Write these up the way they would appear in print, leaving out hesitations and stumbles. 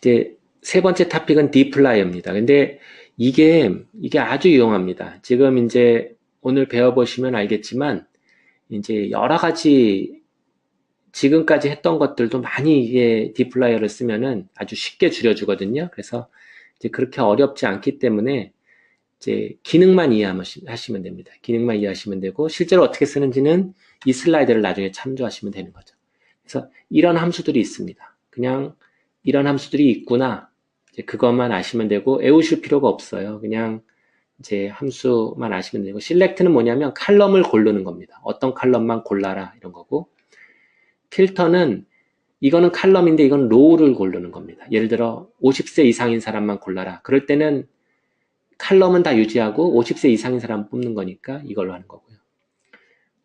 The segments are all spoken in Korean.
이제 세 번째 토픽은 디플라이어입니다. 근데 이게 아주 유용합니다. 지금 이제 오늘 배워보시면 알겠지만, 이제 여러 가지 지금까지 했던 것들도 많이 이게 디플라이어를 쓰면은 아주 쉽게 줄여주거든요. 그래서 이제 그렇게 어렵지 않기 때문에 이제 기능만 이해하시면 됩니다. 기능만 이해하시면 되고, 실제로 어떻게 쓰는지는 이 슬라이드를 나중에 참조하시면 되는 거죠. 그래서 이런 함수들이 있습니다. 그냥 이런 함수들이 있구나. 이제 그것만 아시면 되고, 외우실 필요가 없어요. 그냥 이제 함수만 아시면 되고, select는 뭐냐면 칼럼을 고르는 겁니다. 어떤 칼럼만 골라라 이런 거고, 필터는 이거는 칼럼인데 이건 로우를 고르는 겁니다. 예를 들어 50세 이상인 사람만 골라라. 그럴 때는 칼럼은 다 유지하고 50세 이상인 사람 뽑는 거니까 이걸로 하는 거고요.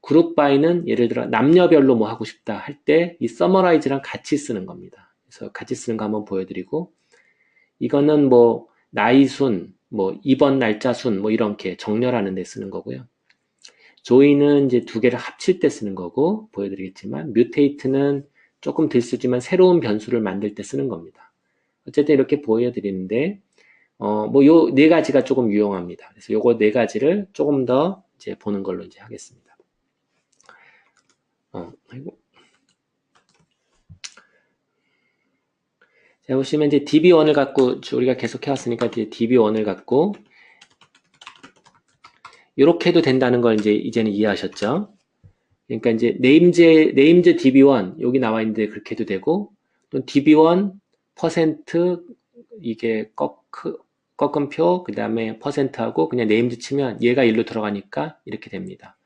그룹 바이는 예를 들어 남녀별로 뭐 하고 싶다 할 때 이 서머라이즈랑 같이 쓰는 겁니다. 그래서 같이 쓰는 거 한번 보여드리고, 이거는 뭐 나이 순, 뭐 입원 날짜 순, 뭐 이렇게 정렬하는 데 쓰는 거고요. 조인은 이제 두 개를 합칠 때 쓰는 거고 보여드리겠지만, 뮤테이트는 조금 덜 쓰지만 새로운 변수를 만들 때 쓰는 겁니다. 어쨌든 이렇게 보여드리는데, 뭐 요 네 가지가 조금 유용합니다. 그래서 요거 네 가지를 조금 더 이제 보는 걸로 이제 하겠습니다. 아이고. 자, 보시면 이제 DB1을 갖고 우리가 계속 해왔으니까 이제 DB1을 갖고 이렇게 해도 된다는 걸 이제 이제는 이해하셨죠? 그러니까 이제 네임즈 DB1 여기 나와 있는데 그렇게 해도 되고, 또 DB1 퍼센트 이게 꺾음표 그 다음에 퍼센트하고 그냥 네임즈 치면 얘가 일로 들어가니까 이렇게 됩니다.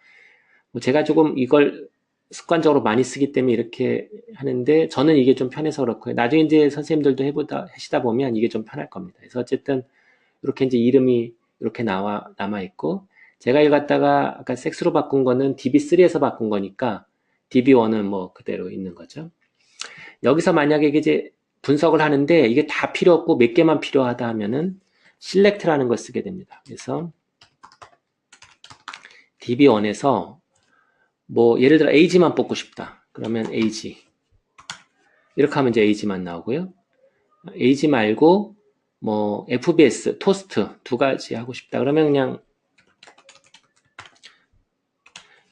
뭐 제가 조금 이걸 습관적으로 많이 쓰기 때문에 이렇게 하는데, 저는 이게 좀 편해서 그렇고요. 나중에 이제 선생님들도 하시다 보면 이게 좀 편할 겁니다. 그래서 어쨌든 이렇게 이제 이름이 이렇게 남아있고, 제가 이거 갖다가 아까 섹스로 바꾼 거는 DB3에서 바꾼 거니까 DB1은 뭐 그대로 있는 거죠. 여기서 만약에 이제 분석을 하는데 이게 다 필요 없고 몇 개만 필요하다 하면은 select라는 걸 쓰게 됩니다. 그래서 DB1에서 뭐 예를 들어 age만 뽑고 싶다. 그러면 age 이렇게 하면 이제 age만 나오고요. age 말고 뭐 FBS, 토스트 두 가지 하고 싶다. 그러면 그냥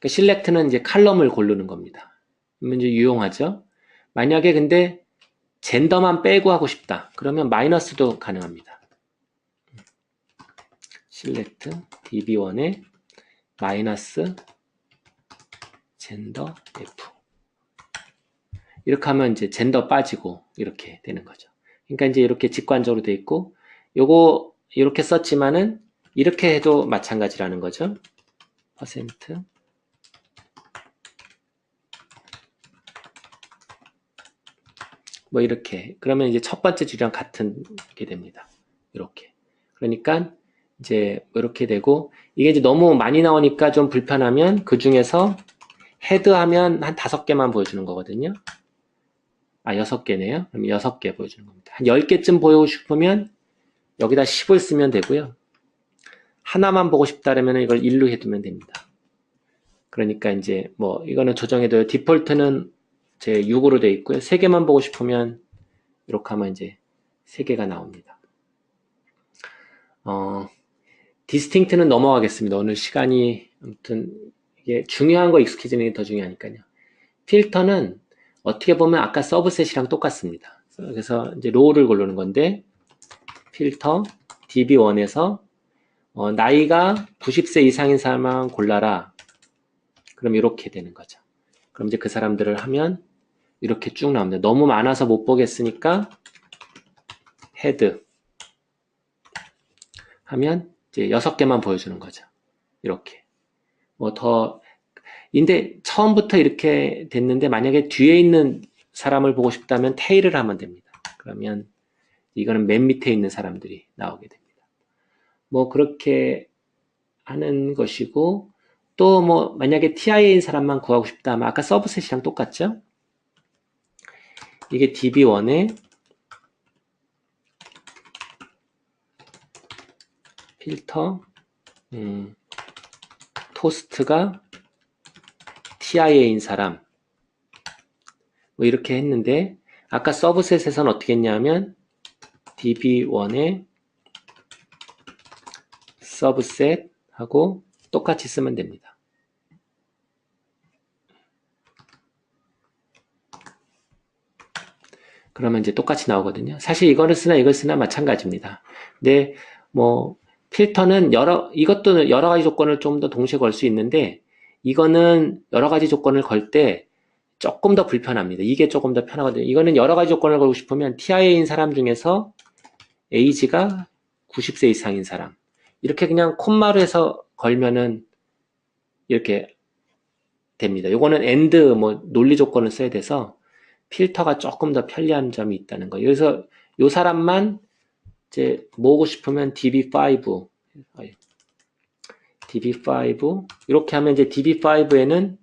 select는 이제 칼럼을 고르는 겁니다. 그러면 이제 유용하죠. 만약에 근데 젠더만 빼고 하고 싶다. 그러면 마이너스도 가능합니다. select db1에 마이너스 젠더 f 이렇게 하면 이제 젠더 빠지고 이렇게 되는 거죠. 그러니까 이제 이렇게 직관적으로 돼 있고, 요거 이렇게 썼지만은 이렇게 해도 마찬가지라는 거죠. 퍼센트 뭐 이렇게, 그러면 이제 첫 번째 줄이랑 같은 게 됩니다. 이렇게. 그러니까 이제 이렇게 되고, 이게 이제 너무 많이 나오니까 좀 불편하면 그 중에서 헤드하면 한 5개만 보여주는 거거든요. 6개네요. 그럼 6개 보여주는 겁니다. 한 10개쯤 보여주고 싶으면 여기다 10을 쓰면 되고요. 하나만 보고 싶다면 이걸 1로 해두면 됩니다. 그러니까 이제 뭐 이거는 조정해도 디폴트는 제 6으로 되어 있고요. 3개만 보고 싶으면 이렇게 하면 이제 3개가 나옵니다. 디스팅트는 넘어가겠습니다. 오늘 시간이 아무튼 이게 중요한 거 익숙해지는 게 더 중요하니까요. 필터는 어떻게 보면 아까 서브셋이랑 똑같습니다. 그래서 이제 로우를 고르는 건데, 필터 db1에서 나이가 90세 이상인 사람만 골라라. 그럼 이렇게 되는 거죠. 그럼 이제 그 사람들을 하면 이렇게 쭉 나옵니다. 너무 많아서 못 보겠으니까 헤드 하면 이제 6개만 보여주는 거죠. 이렇게. 뭐 더, 근데 처음부터 이렇게 됐는데 만약에 뒤에 있는 사람을 보고 싶다면 테일을 하면 됩니다. 그러면 이거는 맨 밑에 있는 사람들이 나오게 됩니다. 뭐 그렇게 하는 것이고, 또 뭐 만약에 TIA인 사람만 구하고 싶다 하면 아까 서브셋이랑 똑같죠? 이게 DB1에 필터 토스트가 TIA인 사람 뭐 이렇게 했는데, 아까 서브셋에서는 어떻게 했냐면 db1의 subset 하고 똑같이 쓰면 됩니다. 그러면 이제 똑같이 나오거든요. 사실 이거를 쓰나 이걸 쓰나 마찬가지입니다. 근데 뭐 필터는 이것도 여러 가지 조건을 좀 더 동시에 걸 수 있는데 이거는 여러 가지 조건을 걸 때 조금 더 불편합니다. 이게 조금 더 편하거든요. 이거는 여러 가지 조건을 걸고 싶으면 TIA인 사람 중에서 age가 90세 이상인 사람 이렇게 그냥 콤마로 해서 걸면은 이렇게 됩니다. 요거는 and 뭐 논리 조건을 써야 돼서 필터가 조금 더 편리한 점이 있다는 거예요. 그래서 요 사람만 이제 모으고 싶으면 db5 이렇게 하면 이제 db5에는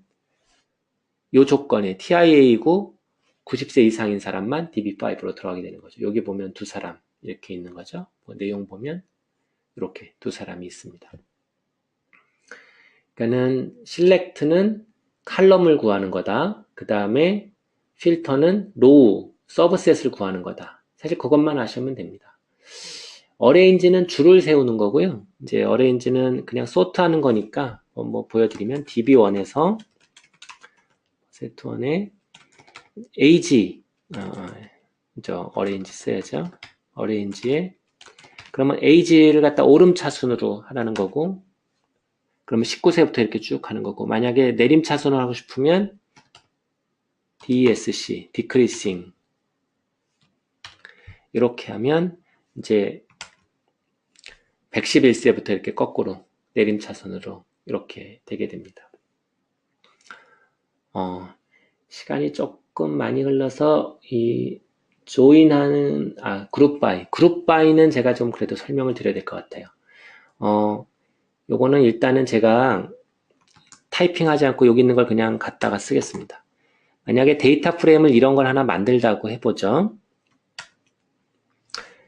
요 조건에 TIA이고 90세 이상인 사람만 db5로 들어가게 되는 거죠. 여기 보면 두 사람 이렇게 있는 거죠. 내용 보면 이렇게 두 사람이 있습니다. 그러니까는 select는 칼럼을 구하는 거다. 그 다음에 필터는 로우, 서브셋을 구하는 거다. 사실 그것만 아시면 됩니다. 어레인지는 줄을 세우는 거고요. 이제 어레인지는 그냥 소트하는 거니까 뭐 보여드리면 db1에서 set1에 age 어레인지 써야죠. 어레인지에 그러면 age를 갖다 오름차순으로 하라는 거고 그러면 19세부터 이렇게 쭉 가는 거고 만약에 내림차순을 하고 싶으면 DESC, decreasing 이렇게 하면 이제 111세부터 이렇게 거꾸로 내림차순으로 이렇게 되게 됩니다. 시간이 조금 많이 흘러서 이 조인하는 그룹 바이는 제가 좀 그래도 설명을 드려야 될 것 같아요. 요거는 일단은 제가 타이핑하지 않고 여기 있는 걸 그냥 갖다가 쓰겠습니다. 만약에 데이터 프레임을 이런 걸 하나 만들자고 해보죠.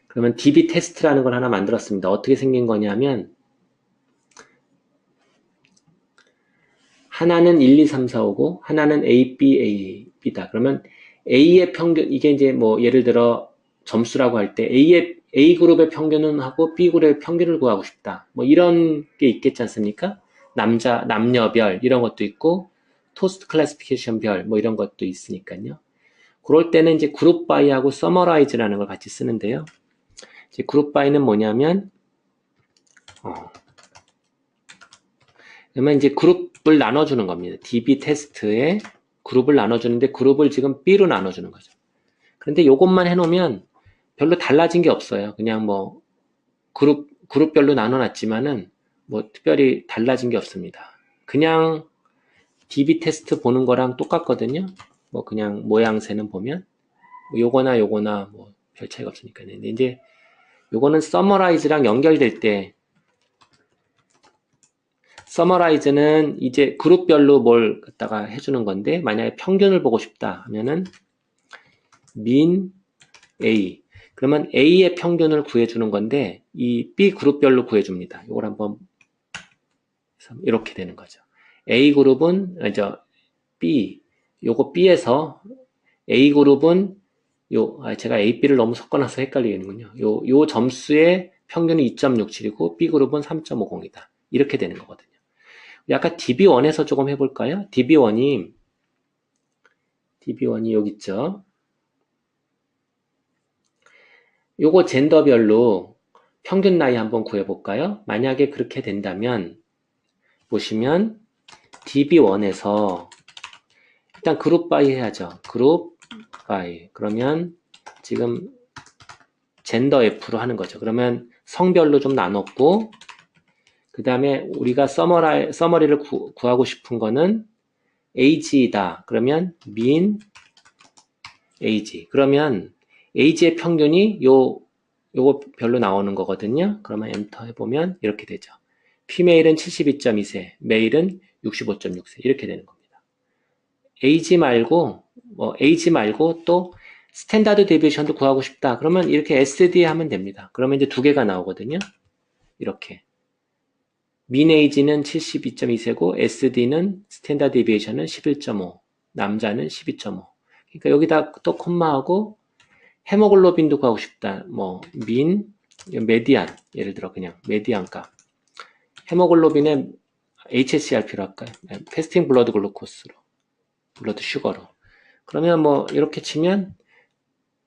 그러면 db 테스트라는 걸 하나 만들었습니다. 어떻게 생긴 거냐면 하나는 1, 2, 3, 4, 5고 하나는 A, B, A, B다. 그러면 A의 평균 이게 이제 뭐 예를 들어 점수라고 할 때 A 그룹의 평균은 하고 B 그룹의 평균을 구하고 싶다. 뭐 이런 게 있겠지 않습니까? 남녀별 이런 것도 있고 토스트 클래시피케이션 별 뭐 이런 것도 있으니까요. 그럴 때는 이제 그룹 바이하고 서머라이즈라는 걸 같이 쓰는데요. 이제 그룹 바이는 뭐냐면 그러면 이제 그룹을 나눠주는 겁니다. db 테스트에 그룹을 나눠주는데 그룹을 지금 B로 나눠주는 거죠. 그런데 이것만 해놓으면 별로 달라진 게 없어요. 그냥 뭐 그룹별로 나눠놨지만은 뭐 특별히 달라진 게 없습니다. 그냥 db 테스트 보는 거랑 똑같거든요. 뭐 그냥 모양새는 보면 뭐 요거나 뭐 별 차이가 없으니까. 근데 이제 요거는 서머라이즈랑 연결될 때 서머라이즈는 이제 그룹별로 뭘 갖다가 해주는 건데 만약에 평균을 보고 싶다 하면은 min A 그러면 A의 평균을 구해주는 건데 이 B 그룹별로 구해줍니다. 이걸 한번 이렇게 되는 거죠. A 그룹은 B 요거 B에서 A 그룹은 제가 A, B를 너무 섞어놔서 헷갈리겠는군요. 요 점수의 평균이 2.67이고 B 그룹은 3.50이다. 이렇게 되는 거거든요. 아까 db1에서 조금 해볼까요? db1이 여기 있죠. 요거 젠더별로 평균 나이 한번 구해볼까요? 만약에 그렇게 된다면 보시면 db1에서 일단 그룹 바이 해야죠. 그룹 바이 그러면 지금 젠더 F로 하는 거죠. 그러면 성별로 좀 나눴고 그 다음에 우리가 서머리를 구하고 싶은 거는 age이다. 그러면 min age. 그러면 age의 평균이 요거 별로 나오는 거거든요. 그러면 엔터 해보면 이렇게 되죠. 피메일은 72.2세, 메일은 65.6세 이렇게 되는 겁니다. age 말고 또 스탠다드 데비에이션도 구하고 싶다. 그러면 이렇게 SD 하면 됩니다. 그러면 이제 두 개가 나오거든요. 이렇게. min age는 72.2세고 SD는 스탠다드 데비에이션은 11.5, 남자는 12.5. 그러니까 여기다 또 콤마하고 헤모글로빈도 구하고 싶다. 뭐, 메디안. 예를 들어 그냥 메디안 값. 헤모글로빈의 HSCRP로 할까요? 패스팅 블러드 글루코스로. 블러드 슈거로. 그러면 뭐, 이렇게 치면,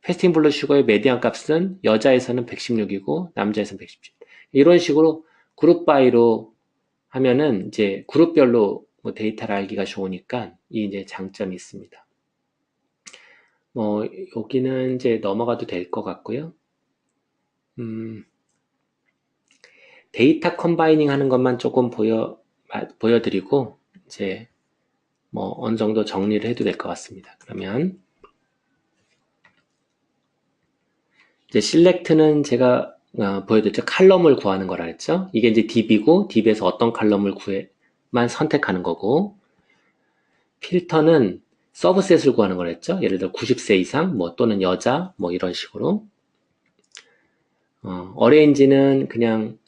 패스팅 블러드 슈거의 메디안 값은 여자에서는 116이고, 남자에서는 117. 이런 식으로 그룹 바이로 하면은 이제 그룹별로 뭐 데이터를 알기가 좋으니까 이 이제 장점이 있습니다. 뭐 여기는 이제 넘어가도 될 것 같고요. 데이터 컴바이닝 하는 것만 조금 보여드리고 이제 뭐 어느 정도 정리를 해도 될 것 같습니다. 그러면 이제 select는 제가 보여드렸죠. 칼럼을 구하는 거라 했죠. 이게 이제 DB고 DB에서 어떤 칼럼을 만 선택하는 거고, 필터는 서브셋을 구하는 걸 했죠. 예를 들어 90세 이상, 뭐 또는 여자, 뭐 이런 식으로. 어레인지는 그냥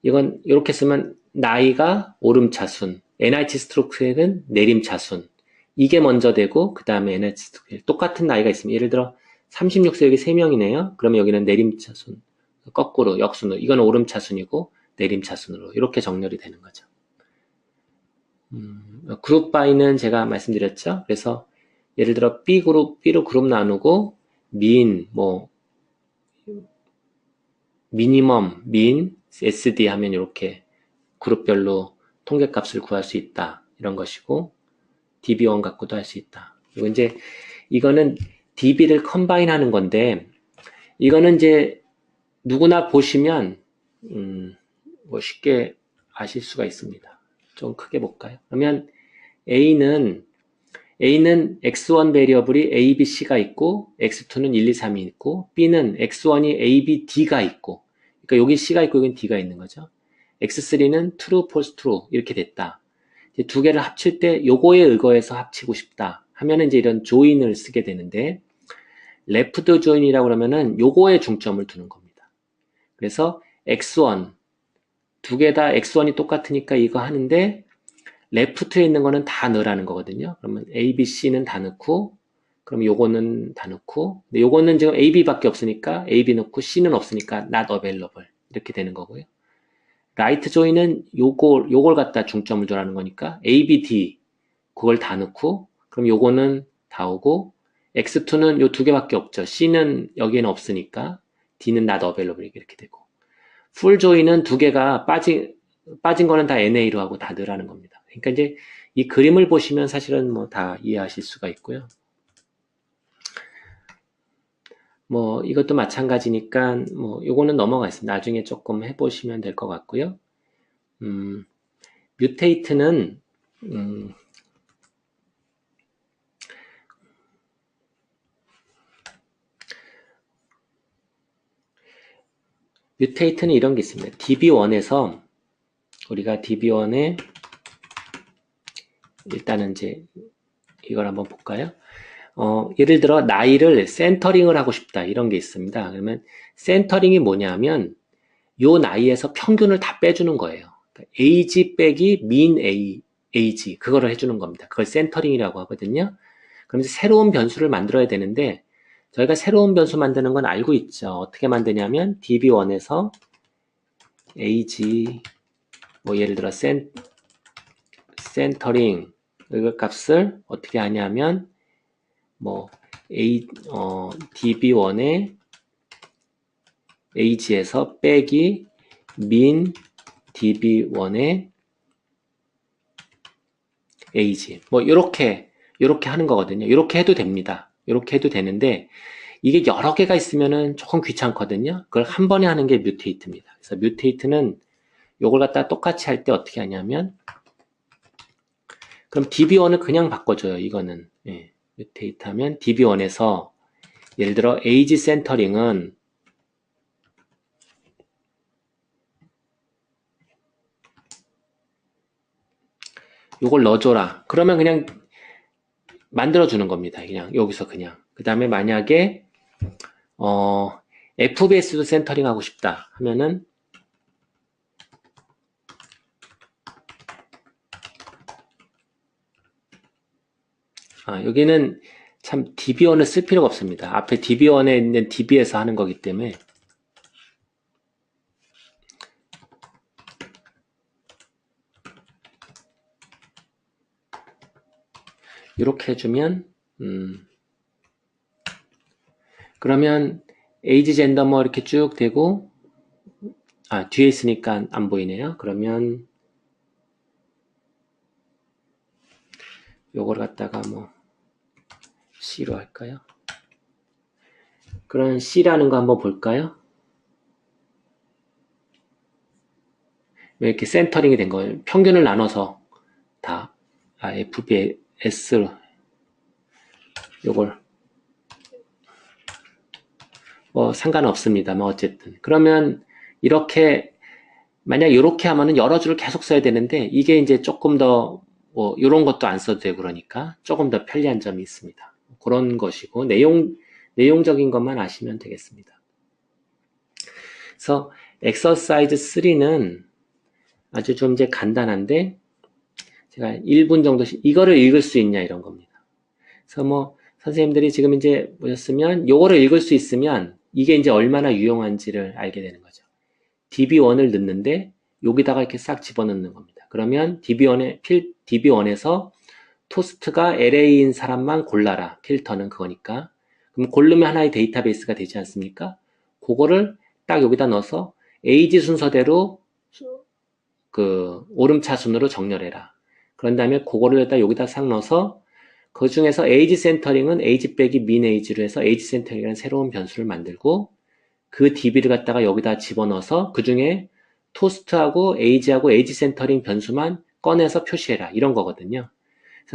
이건 이렇게 쓰면 나이가 오름차순, NIT 스트로크는 내림차순. 이게 먼저 되고 그 다음에 NIT 스트로크 똑같은 나이가 있으면 예를 들어 36세 여기 3명이네요. 그러면 여기는 내림차순, 거꾸로 역순으로 이건 오름차순이고 내림차순으로 이렇게 정렬이 되는 거죠. 그룹 바이는 제가 말씀드렸죠. 그래서 예를 들어 B로 그룹 나누고 뭐 미니멈, SD 하면 이렇게 그룹별로 통계값을 구할 수 있다. 이런 것이고 DB1 갖고도 할 수 있다. 그리고 이제 이거는 DB를 컴바인 하는 건데 이거는 이제 누구나 보시면 뭐 쉽게 아실 수가 있습니다. 좀 크게 볼까요? 그러면 A는 X1 베리어블이 A, B, C가 있고 X2는 1, 2, 3이 있고 B는 X1이 A, B, D가 있고 그러니까 여기 C가 있고 여기 D가 있는 거죠. X3는 true, false, true 이렇게 됐다. 이제 두 개를 합칠 때 요거에 의거해서 합치고 싶다 하면은 이제 이런 조인을 쓰게 되는데 레프트 조인이라고 그러면은 요거에 중점을 두는 겁니다. 그래서 X1 두 개 다 X1이 똑같으니까 이거 하는데 레프트에 있는 거는 다 넣으라는 거거든요. 그러면 A, B, C는 다 넣고 그럼 요거는 다 넣고 근데 요거는 지금 A, B밖에 없으니까 A, B 넣고 C는 없으니까 not available 이렇게 되는 거고요. 라이트 조인은 요걸 갖다 중점을 두라는 거니까 A, B, D 그걸 다 넣고 그럼 요거는 다 오고 X2는 요 두 개밖에 없죠. C는 여기에는 없으니까 D는 not available 이렇게 되고 풀 조인은 두 개가 빠진 거는 다 NA로 하고 다 넣으라는 겁니다. 그러니까 이제 이 그림을 보시면 사실은 뭐 다 이해하실 수가 있고요. 뭐 이것도 마찬가지니까 뭐 요거는 넘어가겠습니다. 나중에 조금 해보시면 될 것 같고요. 뮤테이트는 뮤테이트는 이런 게 있습니다. DB1에서 우리가 DB1에 일단은 이제 이걸 한번 볼까요? 예를 들어 나이를 센터링을 하고 싶다 이런 게 있습니다. 그러면 센터링이 뭐냐면 요 나이에서 평균을 다 빼주는 거예요. 그러니까 age 빼기 mean age 그거를 해주는 겁니다. 그걸 센터링이라고 하거든요. 그럼 이제 새로운 변수를 만들어야 되는데 저희가 새로운 변수 만드는 건 알고 있죠. 어떻게 만드냐면 db1에서 age 뭐 예를 들어 센터링 이거 값을 어떻게 하냐면 뭐 db1의 age에서 빼기 min db1의 age 뭐 이렇게 하는 거거든요. 이렇게 해도 됩니다. 이렇게 해도 되는데 이게 여러 개가 있으면은 조금 귀찮거든요. 그걸 한 번에 하는 게 뮤테이트입니다. 그래서 뮤테이트는 요걸 갖다 똑같이 할 때 어떻게 하냐면 그럼 db1을 그냥 바꿔줘요. 이거는 뮤테이트 하면 db1에서 예를 들어 age 센터링은 요걸 넣어줘라. 그러면 그냥 만들어주는 겁니다. 그냥 여기서 그냥. 그 다음에 만약에 FBS도 센터링 하고 싶다 하면은 여기는 참 db1을 쓸 필요가 없습니다. 앞에 db1에 있는 db에서 하는 거기 때문에 이렇게 해주면 그러면 age, gender 뭐 이렇게 쭉 되고 뒤에 있으니까 안 보이네요. 그러면 요걸 갖다가 뭐 C로 할까요? 그럼 C라는 거 한번 볼까요? 왜 이렇게 센터링이 된 거예요? 평균을 나눠서 다 FBS로 요걸 뭐 상관없습니다만 어쨌든 그러면 이렇게 만약 이렇게 하면은 여러 줄을 계속 써야 되는데 이게 이제 조금 더 뭐 이런 것도 안 써도 되고 그러니까 조금 더 편리한 점이 있습니다. 그런 것이고 내용적인 것만 아시면 되겠습니다. 그래서 exercise 3는 아주 좀 이제 간단한데 제가 1분 정도씩 이거를 읽을 수 있냐 이런 겁니다. 그래서 뭐 선생님들이 지금 이제 보셨으면 요거를 읽을 수 있으면 이게 이제 얼마나 유용한지를 알게 되는 거죠. db1을 넣는데 여기다가 이렇게 싹 집어넣는 겁니다. 그러면 db1에서 토스트가 LA인 사람만 골라라. 필터는 그거니까. 그럼 고르면 하나의 데이터베이스가 되지 않습니까? 그거를 딱 여기다 넣어서 age 순서대로 그 오름차순으로 정렬해라. 그런 다음에 그거를 여기다 싹 넣어서 그 중에서 age 센터링은 age 빼기 min age로 해서 age 센터링이라는 새로운 변수를 만들고 그 db를 갖다가 여기다 집어넣어서 그 중에 토스트하고 age하고 age 센터링 변수만 꺼내서 표시해라. 이런 거거든요.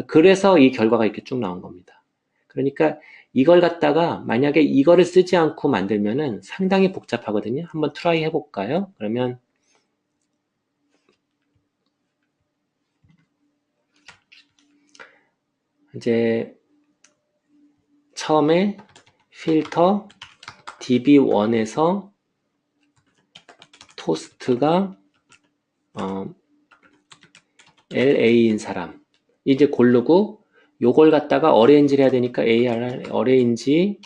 그래서 이 결과가 이렇게 쭉 나온 겁니다. 그러니까 이걸 갖다가 만약에 이거를 쓰지 않고 만들면은 상당히 복잡하거든요. 한번 트라이 해볼까요? 그러면 이제 처음에 필터 db1에서 토스트가 LA인 사람 이제 고르고 요걸 갖다가 어레인지를 해야 되니까 AR 어레인지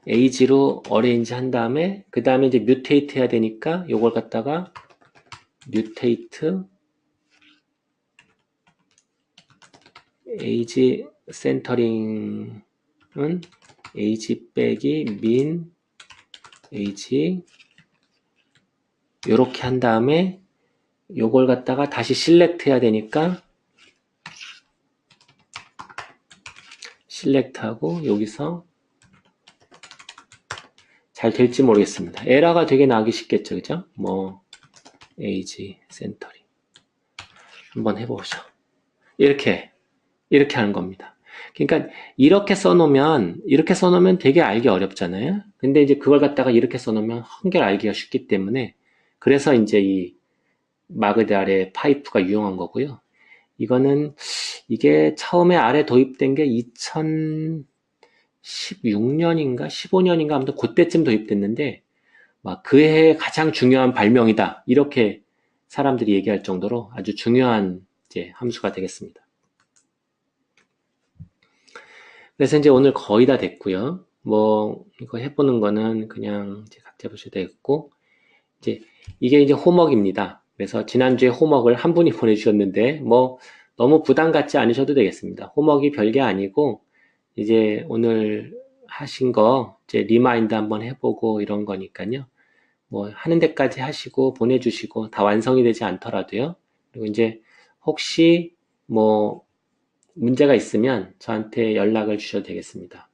age로 어레인지 한 다음에 그 다음에 이제 뮤테이트 해야 되니까 요걸 갖다가 뮤테이트 age 센터링은 age 빼기 min age 요렇게 한 다음에 요걸 갖다가 다시 select 해야 되니까 select 하고 여기서 잘 될지 모르겠습니다. 에러가 되게 나기 쉽겠죠, 그죠? 뭐 age 센터링 한번 해보죠. 이렇게 하는 겁니다. 그러니까 이렇게 써놓으면 되게 알기 어렵잖아요. 근데 이제 그걸 갖다가 이렇게 써놓으면 한결 알기가 쉽기 때문에 그래서 이제 이 마그드 아래 파이프가 유용한 거고요. 이게 처음에 아래 도입된 게 2016년인가 15년인가 아무튼 그때쯤 도입됐는데 막 그 해에 가장 중요한 발명이다 이렇게 사람들이 얘기할 정도로 아주 중요한 이제 함수가 되겠습니다. 그래서 이제 오늘 거의 다 됐고요. 뭐 이거 해보는 거는 그냥 이제 각자 보셔도 되겠고 이제 이게 이제 홈워크입니다. 그래서 지난주에 홈워크를 한 분이 보내주셨는데 뭐 너무 부담 갖지 않으셔도 되겠습니다. 홈워크이 별게 아니고 이제 오늘 하신 거 이제 리마인드 한번 해보고 이런 거니까요. 뭐 하는 데까지 하시고 보내주시고 다 완성이 되지 않더라도요. 그리고 이제 혹시 뭐 문제가 있으면 저한테 연락을 주셔도 되겠습니다.